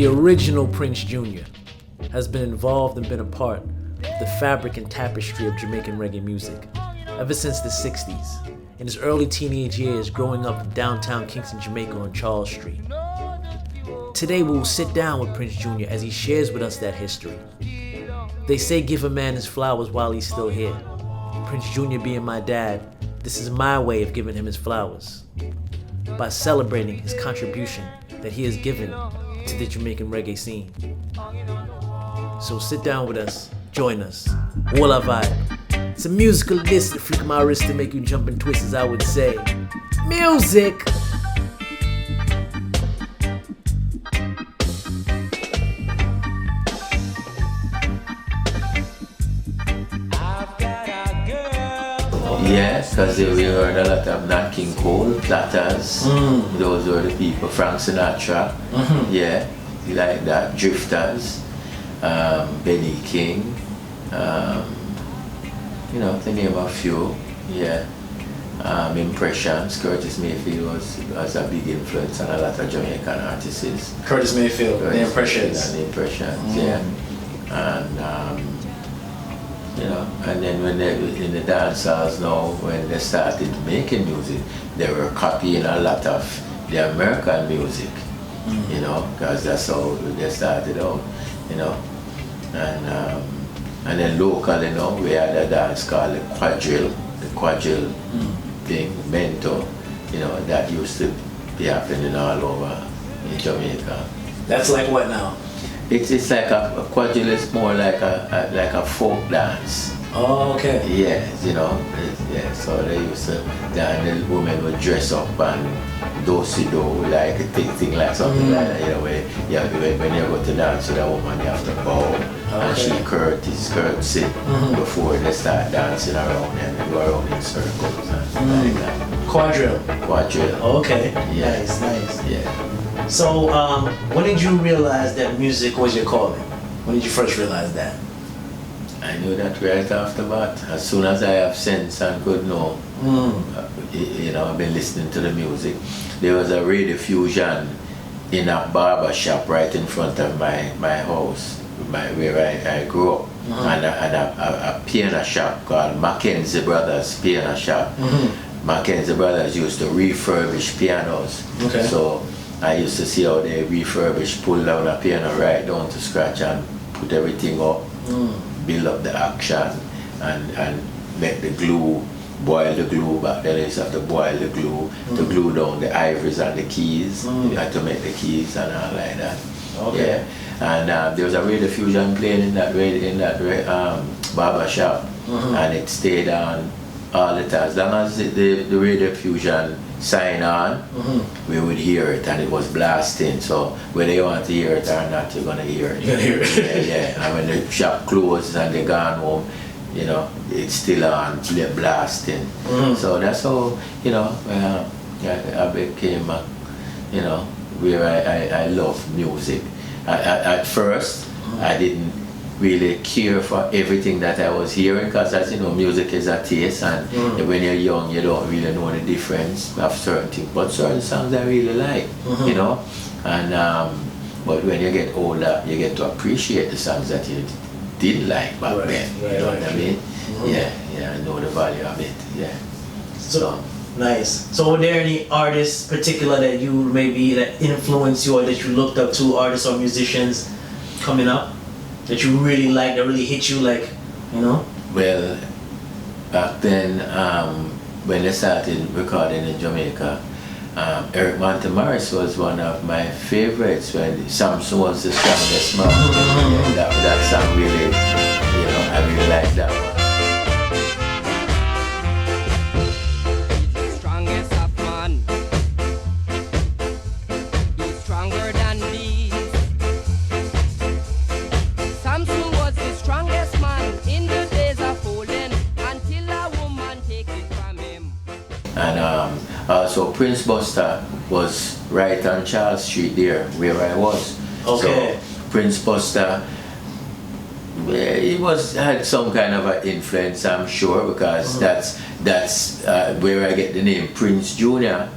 The original Prince Jr. has been involved and been a part of the fabric and tapestry of Jamaican reggae music ever since the 60s, in his early teenage years growing up in downtown Kingston, Jamaica on Charles Street. Today we will sit down with Prince Jr. as he shares with us that history. They say give a man his flowers while he's still here. Prince Jr. being my dad, this is my way of giving him his flowers, by celebrating his contribution that he has given to the Jamaican reggae scene. So sit down with us, join us, all our vibe. It's a musical list that flick my wrist to make you jump and twist, as I would say. Music! Yes, because we heard a lot of Nat King Cole, Platters, those were the people, Frank Sinatra, yeah, like that, Drifters, Benny King, you know, to name a few, yeah. Impressions, Curtis Mayfield was a big influence on a lot of Jamaican artists. Curtis Mayfield, the Impressions. The Impressions, yeah. And you know, and then when they in the dance halls now, when they started making music, they were copying a lot of the American music, you know, because that's how they started out, you know. And then local, you know, we had a dance called the quadrille thing, Mento, you know, that used to be happening all over in Jamaica. That's like what now? It's like a quadrille is more like a folk dance. Oh, okay. Yeah, you know, yeah. So they used to, the women would dress up and do-si-do, like a thing like something like that. You know, when you go to dance with a woman, you have to bow, and she curtsy before they start dancing around and they go around in circles and like that. Quadrille. Oh, okay. Yeah. Nice. Yeah. So, when did you realize that music was your calling? When did you first realize that? I knew that right after that. As soon as I have sense and could know, you know, I've been listening to the music. There was a radio fusion in a barber shop right in front of my house, where I grew up, and a piano shop called Mackenzie Brothers Piano Shop. Mackenzie Brothers used to refurbish pianos. Okay. So I used to see how they refurbish, pull down a piano right down to scratch and put everything up, build up the action and make the glue, boil the glue. Back then they used to have to boil the glue to glue down the ivories and the keys. You had to make the keys and all like that. Okay. Yeah. And there was a radio fusion playing in that barber shop, and it stayed on all the time. As long as the radio fusion sign on, we would hear it, and it was blasting. So whether you want to hear it or not, you're gonna hear it. Yeah. And when the shop closes and they gone home, you know, it's still on, blasting. So that's how, you know, I became, you know, where I love music. At first, I didn't really care for everything that I was hearing, because, as you know, music is a taste, and when you're young you don't really know the difference of certain things, but certain songs I really like, you know, and but when you get older you get to appreciate the songs that you didn't like back then, you know what I mean? Yeah, I know the value of it, yeah. So nice. So were there any artists particular that you maybe that influenced you or that you looked up to, artists or musicians coming up that you really liked, that really hit you, like, you know? Well, back then, when I started recording in Jamaica, Eric Montemarris was one of my favorites. When Samson was the strongest man, that song really, you know, I really liked that one. So Prince Buster was right on Charles Street there, where I was. Okay. So Prince Buster, he had some kind of an influence, I'm sure, because that's where I get the name Prince Jr.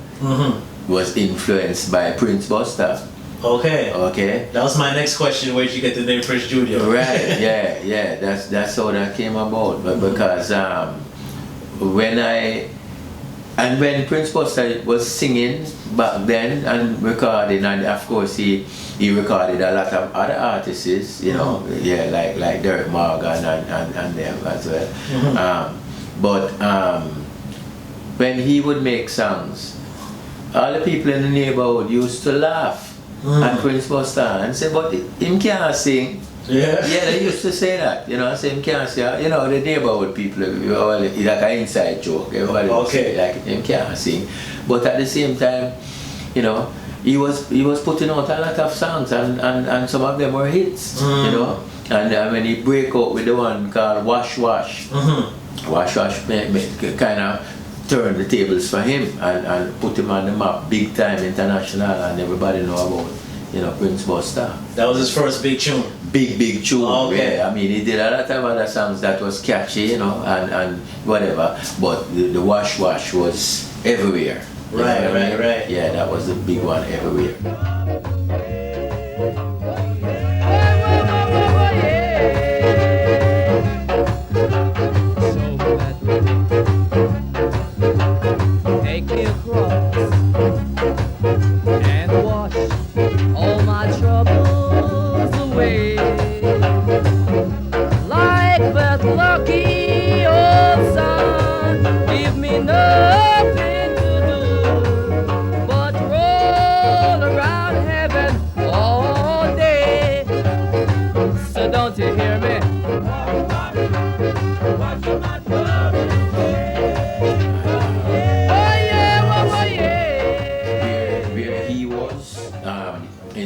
Was influenced by Prince Buster. Okay. Okay. That was my next question. Where'd you get the name Prince Junior? Right. Yeah. That's how that came about. But because when Prince Buster was singing back then and recording, and of course he recorded a lot of other artists, you know, like Derek Morgan and them as well. But when he would make songs, all the people in the neighborhood used to laugh at Prince Buster and say, but him can't sing. Yeah. Yeah, they used to say that, you know, say him can't sing. You know, the neighborhood people, it's like an inside joke. Everybody would say, like, him can't sing. But at the same time, you know, he was putting out a lot of songs and some of them were hits, you know. And when he break out with the one called Wash Wash, Wash Wash kind of turned the tables for him and put him on the map big time international, and everybody know about, you know, Prince Buster. That was his first big tune. Big tune. Okay. Yeah. I mean, he did a lot of other songs that was catchy, you know, and whatever. But the Wash Wash was everywhere. Right. Yeah, that was the big one everywhere. Take me across and wash all my troubles away, like that lucky old sun. Give me nothing to do but roll around heaven all day. So don't you hear me?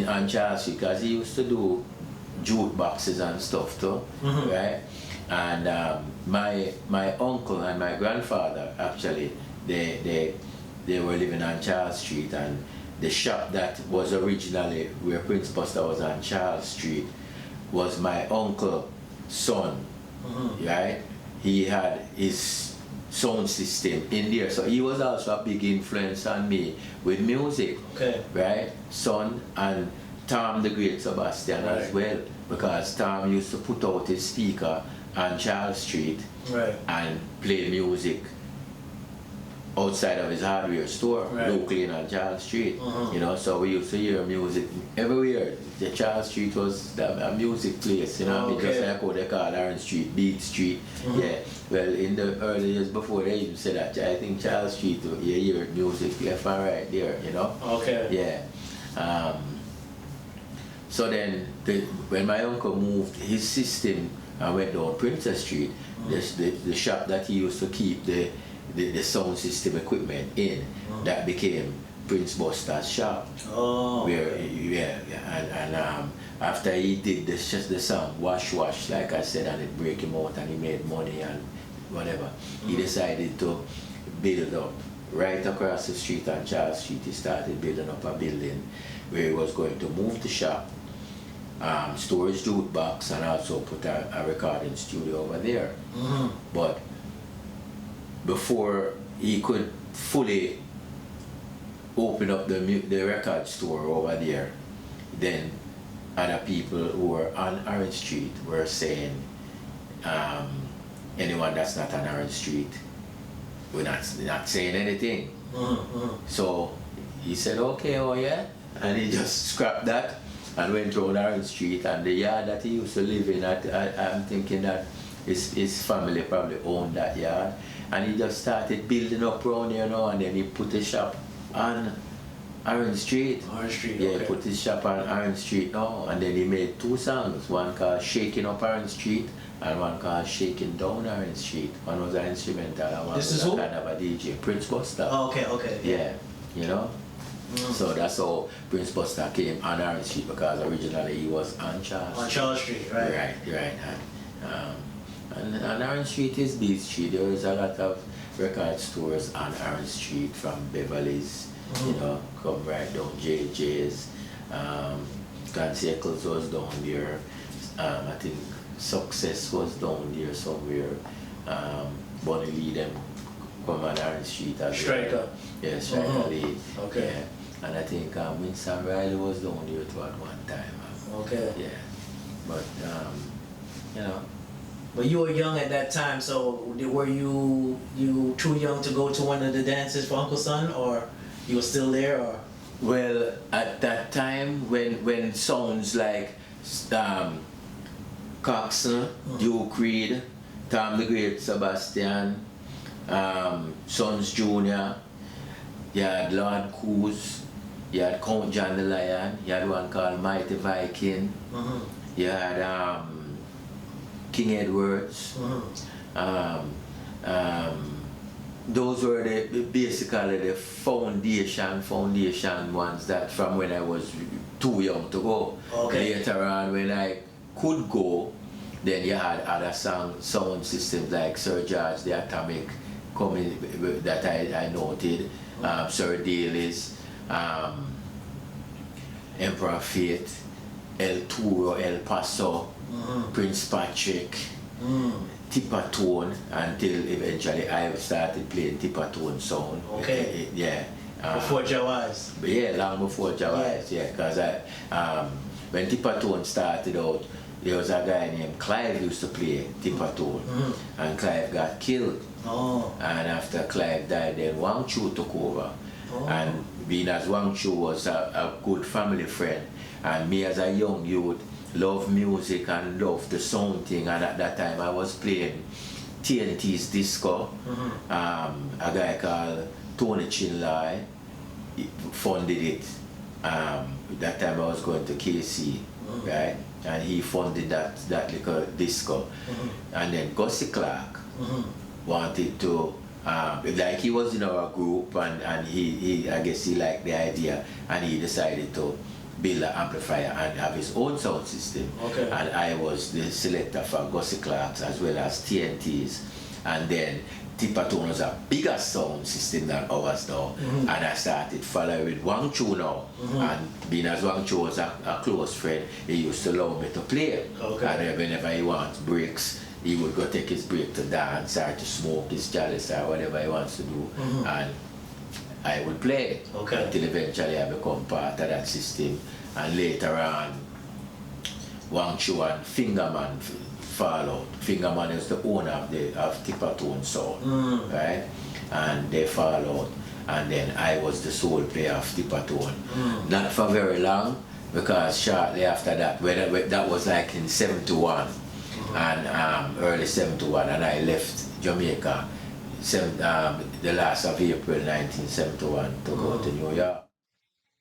On Charles Street, because he used to do jukeboxes and stuff too, right? And my uncle and my grandfather actually they were living on Charles Street, and the shop that was originally where Prince Buster was on Charles Street was my uncle's son, right? He had his sound system in there, so he was also a big influence on me with music, right? Son and Tom the Great Sebastian as well, because Tom used to put out his speaker on Charles Street and play music outside of his hardware store, locally on Charles Street. You know, so we used to hear music everywhere. The Charles Street was a music place, you know. I mean, just like how they call Orange Street, Beat Street. Yeah. Well, in the early years before they even said that, I think Charles Street, you hear music left and right there, you know. Yeah. So then, when my uncle moved his system and went down Princess Street, the shop that he used to keep the sound system equipment in, that became Prince Buster's shop. And after he did the song Wash Wash, like I said, and it break him out and he made money and whatever, he decided to build up right across the street on Charles Street. He started building up a building where he was going to move the shop, storage jukebox, and also put a recording studio over there. But before he could fully open up the record store over there, then other people who were on Orange Street were saying, anyone that's not on Orange Street, we're not saying anything. So he said, okay, oh yeah, and he just scrapped that and went around Orange Street, and the yard that he used to live in, I'm thinking that his family probably owned that yard, and he just started building up around here now, and then he put his shop on Orange Street. Yeah, he put his shop on Orange Street now, and then he made 2 songs, one called Shaking Up Orange Street and one called Shaking Down Orange Street. One was an instrumental and one was a kind of a DJ, Prince Buster. Okay. Yeah, you know? So that's how Prince Buster came on Orange Street, because originally he was on Charles Street. On Charles Street, right? Right. And Orange Street is Beat Street. There is a lot of record stores on Orange Street, from Beverly's, you know, come right down JJ's. Clancy Eccles was down there. I think Success was down there somewhere. Bonnie Lee them come on Orange Street as Striker. well. Yeah, Striker Lee. Okay. And I think Winston Riley was down there too at one time. Okay. Yeah. But, you know. But you were young at that time, so were you too young to go to one of the dances for Uncle Son, or you were still there, or? Well, at that time, when sounds like Coxsone, Duke Reed, Tom the Great Sebastian, Sons Jr., you had Lord Coos, you had Count John the Lion, you had one called Mighty Viking, you had King Edwards. Those were basically the foundation ones that from when I was too young to go. Okay. Later on, when I could go, then you had other sound systems like Sir George the Atomic coming that I noted, Sir Daly's, Emperor Fate, El Toro, El Paso, Prince Patrick, Tipatone, until eventually I started playing Tipatone sound. Okay. Yeah. Before Jawaz. Yeah, long before Jawaz, yeah, because when Tipatone started out, there was a guy named Clive used to play Tipatone, and Clive got killed. Oh. And after Clive died, then Wang Chu took over. Oh. And being as Wang Chu was a good family friend, and me as a young youth, loved music and loved the sound thing, and at that time I was playing TNT's disco. A guy called Tony Chinlai funded it. That time I was going to KC, right? And he funded that little disco. And then Gussie Clark wanted to, like he was in our group, and he I guess he liked the idea, and he decided to build an amplifier and have his own sound system. Okay. And I was the selector for Gussie Clark's as well as TNT's. And then Tipatone was a bigger sound system than ours now. And I started following Wang Chu now. And being as Wang Chu was a close friend, he used to allow me to play. Okay. And whenever he wants breaks, he would go take his break to dance or to smoke his chalice or whatever he wants to do. And I would play Okay. until eventually I become part of that system. And later on, Wang Chu and Fingerman fall out. Fingerman is the owner of Tipatone Sound, right? And they fall out. And then I was the sole player of Tipatone. Not for very long, because shortly after that, that was like in 71, and early 71, and I left Jamaica the last of April 1971 to go to New York.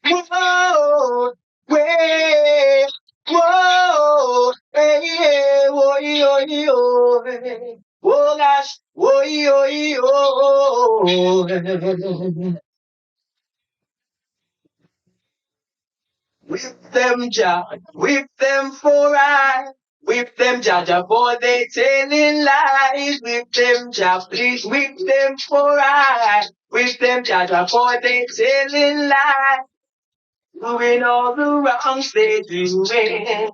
Whoa, way, whoa, hey, hey, whoa, yo, yo, hey. Oh gosh, whoa, yo, yo. Whip them, Jah, whip them for I. Whip them, Jah, boy, they telling lies. Whip them, Jah, please whip them for I. Whip them, Jah, boy, they telling lies. Doing all the wrongs they doing.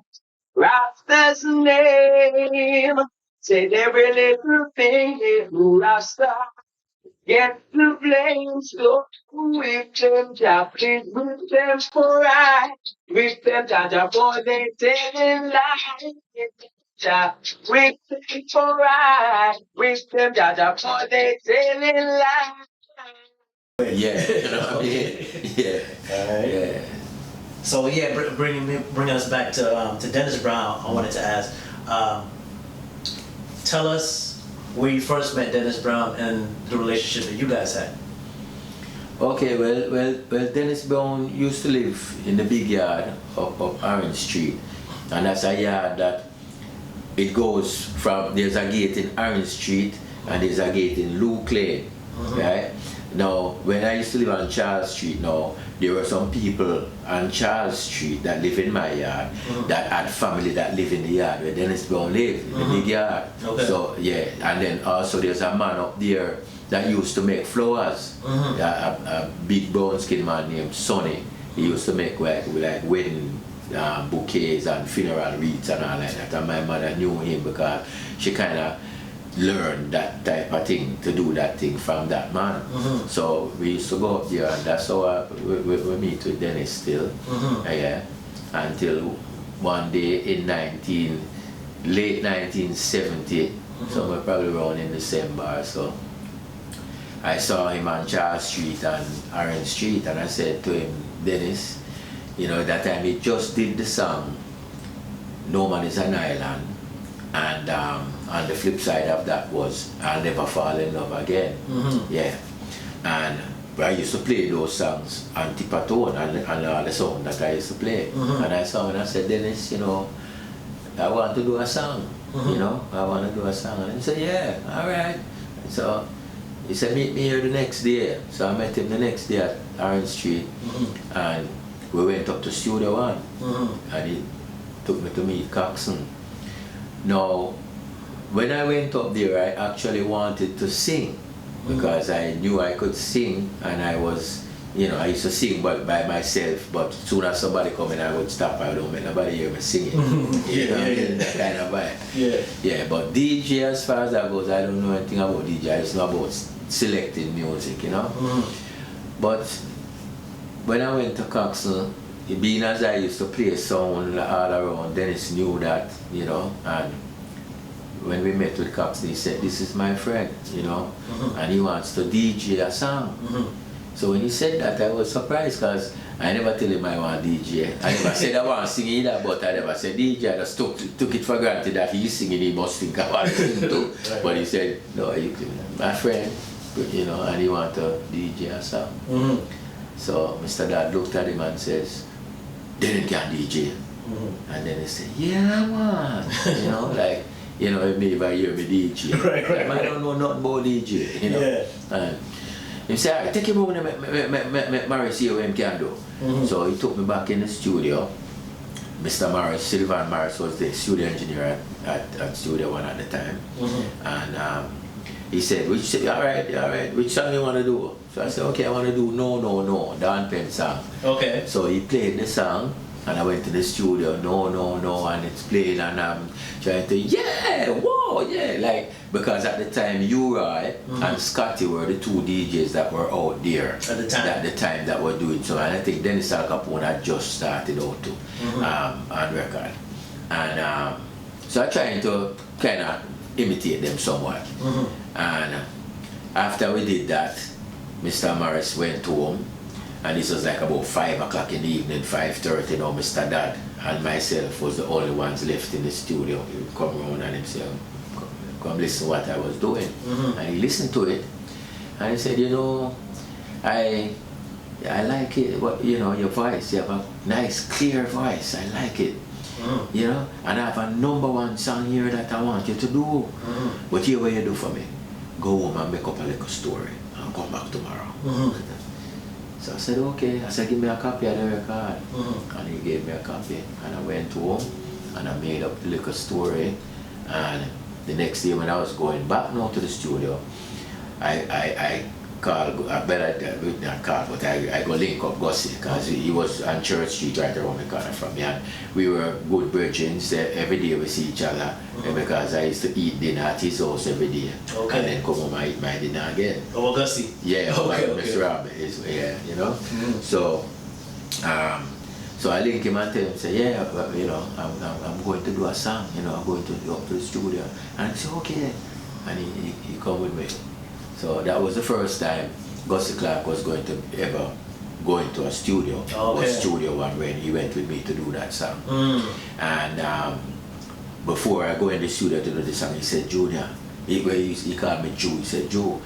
Rasta's name. Said every little thing they do Rasta. Get the blame, so with them, Jah, please with them for right. With them, Jah, boy, they telling lies. Jah, with them for right. With them, Jah, boy, they telling lies. Yeah, you know what I mean? Yeah. Alright. Yeah. So yeah, bring us back to Dennis Brown. I wanted to ask, tell us where you first met Dennis Brown and the relationship that you guys had. Okay, well, Dennis Brown used to live in the big yard up Orange Street, and that's a yard that it goes from, there's a gate in Orange Street and there's a gate in Luke Lane, right? Now, when I used to live on Charles Street now, there were some people on Charles Street that live in my yard that had family that live in the yard where Dennis Brown lived, in the big yard. Okay. So, yeah, and then also there's a man up there that used to make flowers, a big brown skin man named Sonny. He used to make like wedding bouquets and funeral wreaths and all like that, and my mother knew him because she kind of learn that type of thing, to do that thing from that man. So we used to go up there, and that's how we meet with Dennis still. Yeah, until one day in late 1970, somewhere probably around in December or so, I saw him on Charles Street and Orange Street, and I said to him, Dennis, you know, that time he just did the song No Man Is an Island, and on the flip side of that was I'll Never Fall in Love Again. Yeah, and I used to play those songs on Tipatone and all the songs that I used to play. And I saw him and I said, Dennis, you know, I want to do a song. You know, I want to do a song. And he said, yeah, all right. So he said, meet me here the next day. So I met him the next day at Orange Street, and we went up to Studio One, and he took me to meet Coxon. Now, when I went up there, I actually wanted to sing, because I knew I could sing, and I was, you know, I used to sing by myself, but as soon as somebody come in, I would stop. I don't make nobody hear me singing. You know, that kind of vibe. Yeah, but DJ, as far as that goes, I don't know anything about DJ. I just know about selecting music, you know. But when I went to Coxon, being as I used to play sound all around, Dennis knew that, you know, and when we met with Coxon, he said, this is my friend, you know, and he wants to DJ a song. So when he said that, I was surprised, because I never tell him I want DJ. I never said I want to sing either, but I never said DJ. I just took it for granted that he's singing, he must think I want to sing too. But he said, no, my friend, you know, and he want to DJ a song. So Mr. Dad looked at him and says, Dennis can DJ. And then he said, yeah, man. You know, like, you know, if I hear me DJ. I don't know nothing about DJ, you know. And he said, all right, take him over and make Morris see what he can do. So he took me back in the studio. Mr. Morris, Sylvan Morris, was the studio engineer at Studio One at the time. And he said, all right, which song you want to do? So I said, okay, I want to do No, No, No, Dan Penn song. Okay. So he played the song, and I went to the studio, No, No, No, and it's playing, and I'm trying to, yeah, whoa, yeah, like, because at the time, Uri and Scotty were the two DJs that were out there at the time that were doing so, and I think Dennis Al Capone had just started out too, on record. And so I tried to kind of imitate them somewhat. And after we did that, Mr. Morris went home, and this was like about 5 o'clock in the evening, 5:30. Now Mr. Dad and myself was the only ones left in the studio. He would come around and he said, come listen to what I was doing. And he listened to it, and he said, you know, I like it, you know, your voice, you have a nice clear voice, I like it. You know, and I have a #1 song here that I want you to do. But here what you do for me, go home and make up a little story and come back tomorrow. So I said, okay. I said, give me a copy of the record. And he gave me a copy, and I went home and I made up the little story. And the next day when I was going back now to the studio, I called, I go link up Gussie, because he was on Church Street right around the corner from me, and we were good brethren. Every day we see each other, because I used to eat dinner at his house every day, and then come home and eat my dinner again. Oh, Gussie? Yeah, Mr. Rob is, yeah, you know. So I link him and tell him, say, yeah, you know, I'm going to do a song, you know, I'm going to go up to the studio. And he said, okay, and he come with me. So that was the first time Gussie Clark was going to ever go into a studio. Was Studio One when he went with me to do that song. And before I go in the studio to do the song, he said, Junior, he called me Joe. He said, Joe,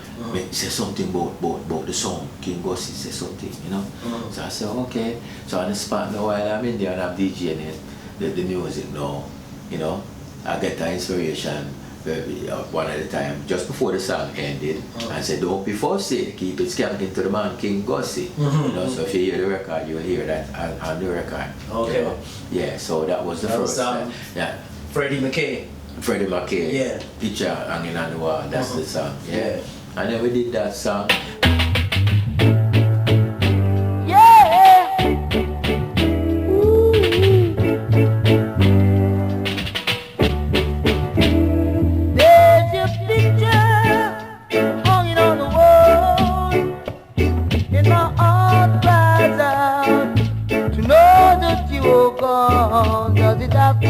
say something about the song. King Gussie said something, you know. So I said, okay. So on the spot now, while I'm in there and I'm DJing it, the music now, you know, I get the inspiration. One at a time, just before the song ended, and said, don't be fussy, keep it skanking to the man King Gussie. You know, so if you hear the record, you'll hear that on the record. Okay. You know? Yeah, so that was the first time. Yeah. Freddie McKay. Yeah. Picture hanging on the wall, that's the song. Yeah. And then we did that song. There's a big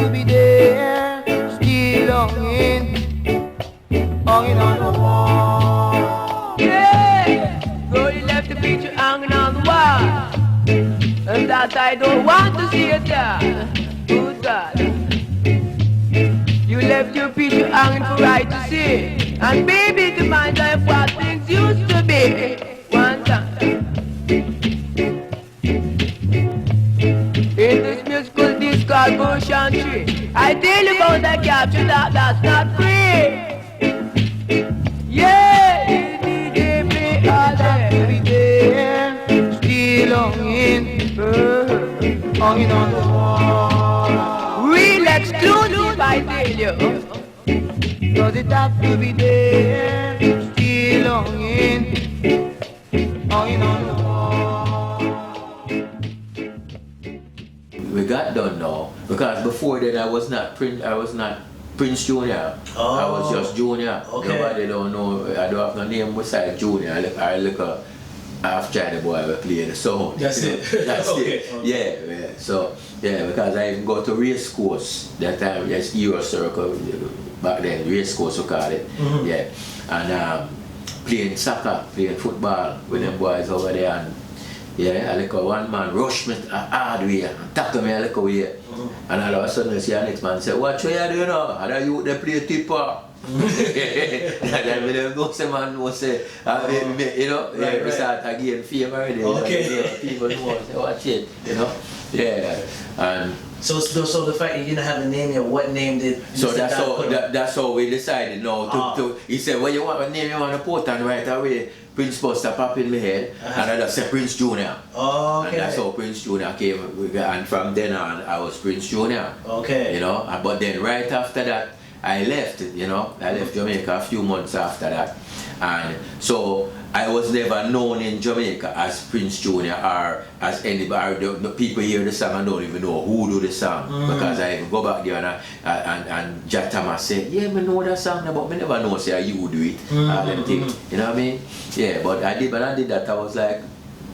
to be there, still longing on the wall. Yeah, Brody left the picture hanging on the wall, and that I don't want to see it there. Who's that? You left your picture hanging for right to see, and baby, the mind of what things used to be. One time. In this musical discussion tree, I tell you about that capture that's not free. Yeah, you gave me all that every day, still hanging on the wall. Real exclusive, I tell you. Does it have to be there, still hanging on the wall? We got done now because before then I was not Prince Junior. I was just Junior. Okay. Nobody don't know. I don't have no name besides Junior. I look a half China boy will play the sound. That's it. That's Okay. it. Yeah. So because I even go to race course that time. Yes, Euro Circle back then. Race course we call it. Mm-hmm. Yeah, and playing soccer, playing football with them boys over there. And yeah, I like one man rush me a hard way and tackle me a little way. And all of a sudden I see the next man say, "What you doing now? How do you they play tipper?" Then we don't say man will say, you know, Right. we start again fame already. Okay. You know, people know say, "Watch it," you know. Yeah. And So the fact that you didn't have a name yet, what name did so Mr. that's Dad how put on? that's how we decided now to he said, "What you want a name you want to put?" And right away Prince Buster pop in my head and I just said Prince Junior. Oh, okay. And that's how Prince Junior came, and from then on I was Prince Junior. Okay. You know, but then right after that I left, you know, I left Jamaica a few months after that. And so I was never known in Jamaica as Prince Junior or as anybody. The people hear the song and don't even know who do the song because I even go back there and Jatama say, "Yeah, me know that song, but me never know say you do it." All them things, you know what I mean? Yeah, but I did that. I was like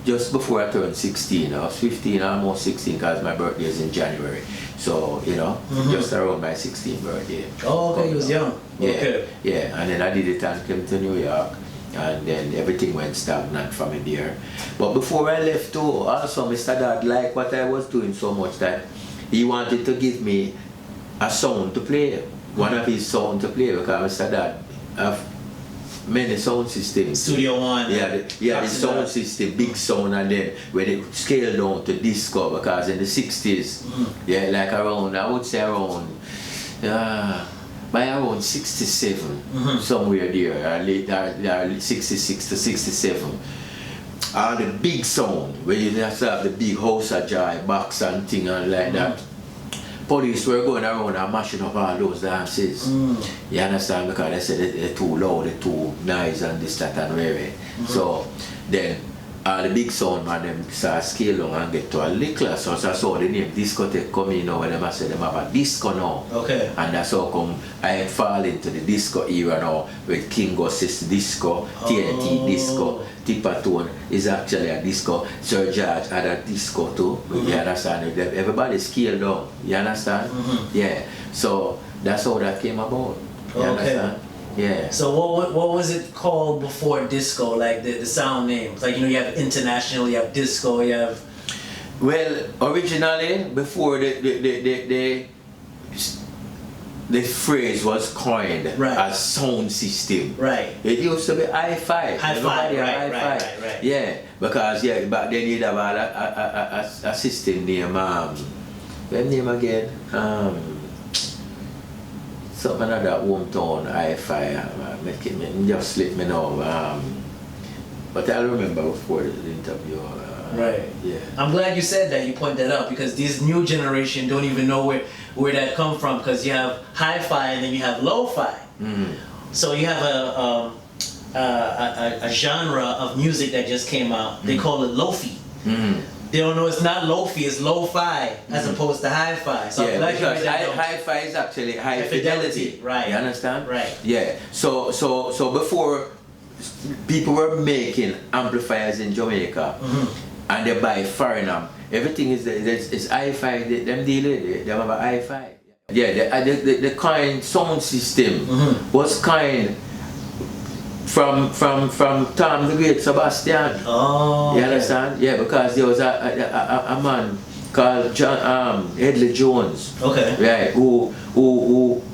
just before I turned 16. I was 15, almost 16, because my birthday is in January. So you know, just around my 16th birthday. Oh, okay, you was young. Yeah, Okay. yeah, and then I did it and came to New York, and then everything went stagnant from there. But before I left too, also Mr. Dad liked what I was doing so much that he wanted to give me a sound to play, one of his sound to play, because Mr. Dad have many sound systems. Studio One. The sound system, big sound, and then when it scaled down to disco, because in the 60s, yeah, like around, I would say around, by around 67, somewhere there, late 66 to 67. And the big sound, where you just have the big house of joy, box and thing and like that. Police were going around and mashing up all those dances. You understand? Because they said they're too loud, they're too nice and this, that and where. So then all the big sound man them start scale down and get to a little. So I saw the name discotheque come in now when them say them have a disco now. Okay. And that's how come I fall into the disco era now with King Gus's disco, TNT disco, Tipatone is actually a disco, Sir George had a disco too. You understand? Everybody scaled down. You understand? Yeah. So that's how that came about. You understand? Yeah. So what was it called before disco? Like the sound names? Like, you know, you have international, you have disco, you have. Well, originally before the phrase was coined as sound system. Right. It used to be hi-fi. Hi-fi, right. Yeah, because back then you'd have a system named what name again? Something like that hometown hi-fi. Just slip me now. But I remember before the interview. Right. Yeah. I'm glad you said that. You point that out because this new generation don't even know where that come from, because you have hi-fi and then you have lo-fi. So you have a genre of music that just came out. They call it lo-fi. They don't know it's not lo-fi, it's lo-fi as opposed to hi-fi. So yeah, because hi-fi is actually high fidelity. Right. You understand? Right. Yeah. So before people were making amplifiers in Jamaica and they buy foreign everything is hi-fi. Them deal with it. They have a hi-fi. The kind sound system was kind from Tom the Great Sebastian. Oh. You understand? Yeah, because there was a man called Headley Jones. Okay. Right, who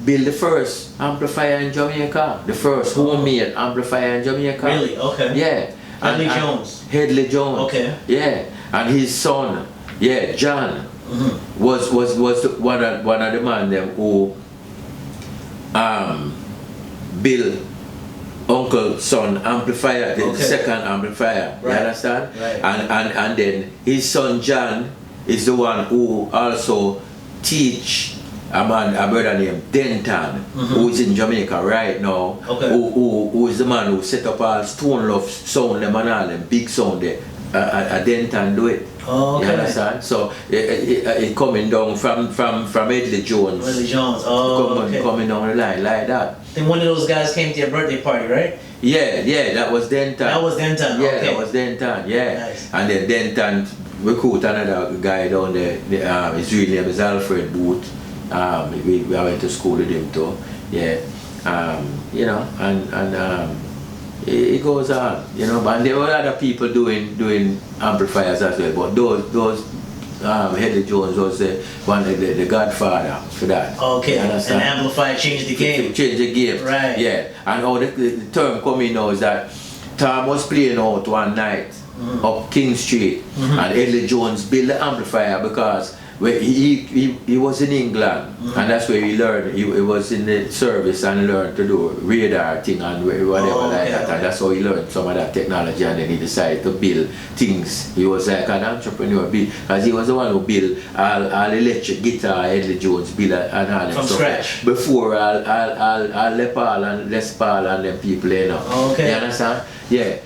built the first amplifier in Jamaica, the first homemade amplifier in Jamaica. Really? Okay. Yeah. Headley Jones. Headley Jones. Okay. Yeah, and his son, John, was one of the man them who built Uncle Son amplifier, the second amplifier. Right. You understand? Right. And then his son John is the one who also teach a brother named Denton, who is in Jamaica right now. Okay. Who is the man who set up all Stone Love sound them and all them big sound there. Denton do it. Oh, okay. You understand? So it coming down from Headley Jones. Headley Jones. Oh, coming down the line like that. Then one of those guys came to your birthday party, right? Yeah, that was Denton. That was Denton. Yeah, Okay. that was Denton. Yeah. Nice. And then Denton recruit another guy down there. His real name is Alfred Booth. We went to school with him too. Yeah. You know, and it goes on. You know, but there were other people doing amplifiers as well. But those Headley Jones was the godfather for that. Okay. You And understand? amplifier changed the game. Change the game. Right. Yeah. And how the term coming now is that Tom was playing out one night up King Street, and Headley Jones built the amplifier because he was in England, and that's where he learned. He was in the service and learned to do radar thing and whatever like that. And that's how he learned some of that technology, and then he decided to build things. He was like an entrepreneur because he was the one who built all electric guitar. Headley Jones built and all from stuff scratch before all Les Paul and them people, you know. Okay. You understand? Yeah.